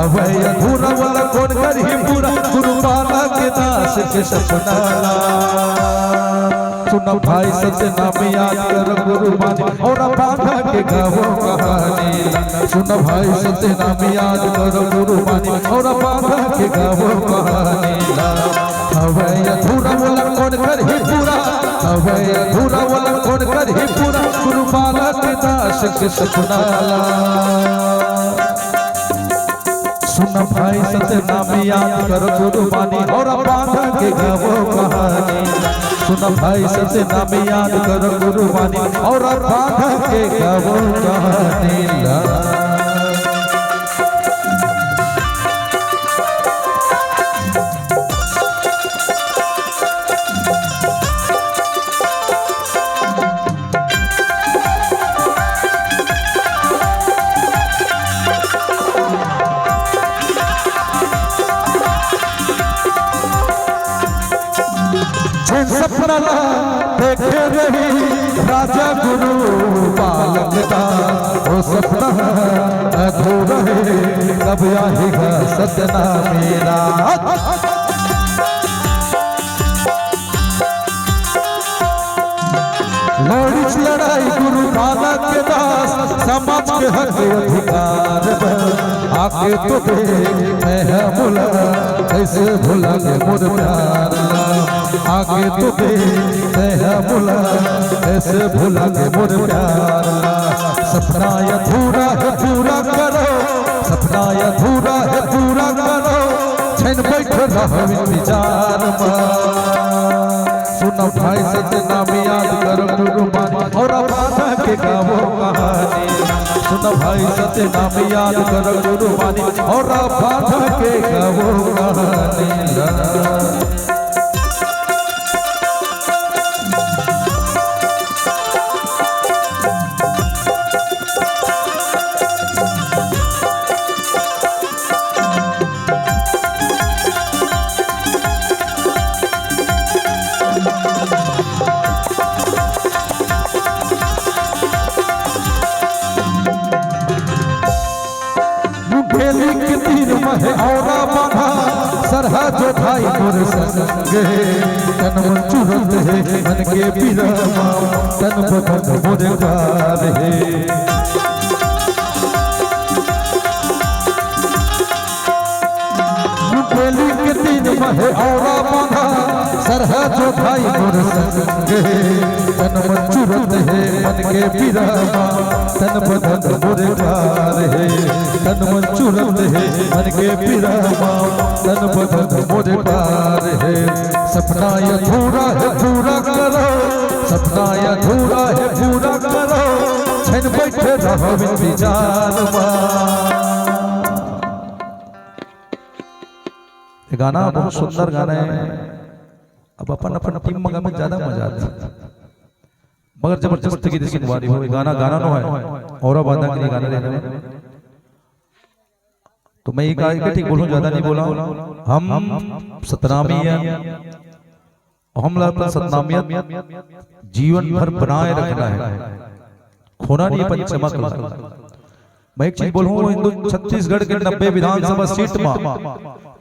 हवे अधूरा वाला कौन करी पूरा गुरु बाला के दास के सपना सुनो भाई सत्य नाम याद कर गुरु मानी और बांधा के गावो कहानी सुनो भाई सत्य नाम याद कर गुरु मानी और बांधा के गावो कहानी हवे अधूरा वाला कौन करी पूरा हवे अधूरा वाला कौन करी पूरा गुरु बाला के दास के सपना सुनो भाई सत्य नाम याद कर गुरु मानी और बांधा के गावो कहानी सुनो भाई सत्य नाम याद कर गुरु मानी और बांधा के गावो कहानी सपना देखे रही राजा गुरु बालक का वो सपना अधूरा है कब आएगा सजना मेरा लड़ाई गुरु बालक के दास समाज के हक अधिकार आके तो मैं भूला कैसे भूला के मोर प्यार आगे तो मैं भूला कैसे भूला के मोर प्यार सपना अधूरा है पूरा करो सपना अधूरा है पूरा करो छन बैठ रहो विचार सुनो भाई सत्य नाम याद करो गुरु मानी और बांधा के गावो कहानी सुनो भाई सत्य नाम याद करो गुरु मानी और बांधा के गावो कहानी औरा बाधा सरहा जो भाई मोर संगे तन मन चुरत है मन के बिरमा तन बदन मोरे प्यार है बेली के तीन महे औरा बाधा सरहा जो भाई मोर संगे तन मन चुरत है मन के बिरमा तन बदन मोरे प्यार है तन मन चुरत है मन के बिरमा तन बदन मोरे प्यार है सपना अधूरा है पूरा करो सपना अधूरा है पूरा करो छन बैठे रहो विचार गाना बहुत सुंदर गाना है अब अपन अपन टीम में गाने ज्यादा मजा आता है मगर जबरदस्ती की सुनवारी हो गाना गाना नो है और बांधा के लिए गाना लेना तो मैं ये ठीक बोलूं ज्यादा नहीं बोला हम सतनामी हम सतनामियत जीवन भर बनाए रखना है खोना नहीं पंचमक मैं एक चीज बोलूं हिंदू छत्तीसगढ़ के 90 विधानसभा सीट में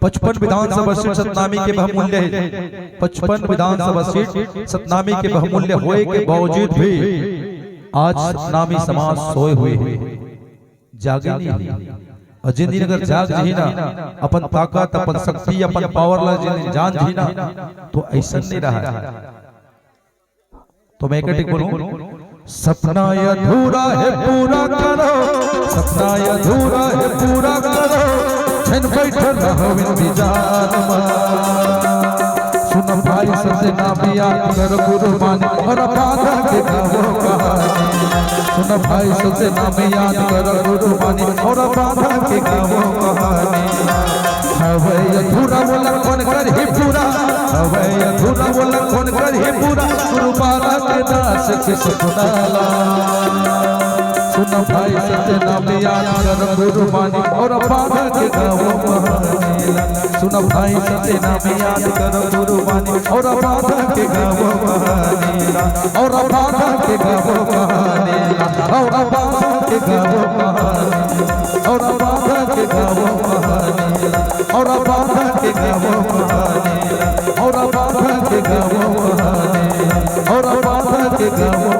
55 विधानसभा सीट सतनामी के बहुमूल्य है 55 विधानसभा सीट सतनामी के बहुमूल्य होए के बावजूद भी आज सतनामी समाज सोए हुए जागे नहीं और जिन दिन अगर जाग जी ना अपन ताकत अपन शक्ति अपन पावर जान जी ना तो ऐसा नहीं रहा तो मैं एक बोलूं सपना अधूरा है पूरा करो सपना अधूरा है पूरा करो छन बैठ रहो विचार सुनो भाई सत्य नाम याद कर गुरु मानी और बांधा के गावो कहानी सुनो भाई सत्य नाम याद कर गुरु मानी और बांधा के गावो कहानी हवे अधूरा वाला कौन करे पूरा हवे अधूरा वाला कौन करे पूरा गुरु बाला के दास के सपना सुनो भाई सत्य नाम याद कर गुरु मानी और बांधा के गावो कहानी सुनो भाई सत्य नाम याद कर गुरु मानी और बांधा के गावो कहानी और बांधा के गावो कहानी और बांधा के गावो कहानी और बाधा के गावो कहानियां और बाधा के गावो कहानियां और बाधा के गावो कहानियां और बाधा के गावो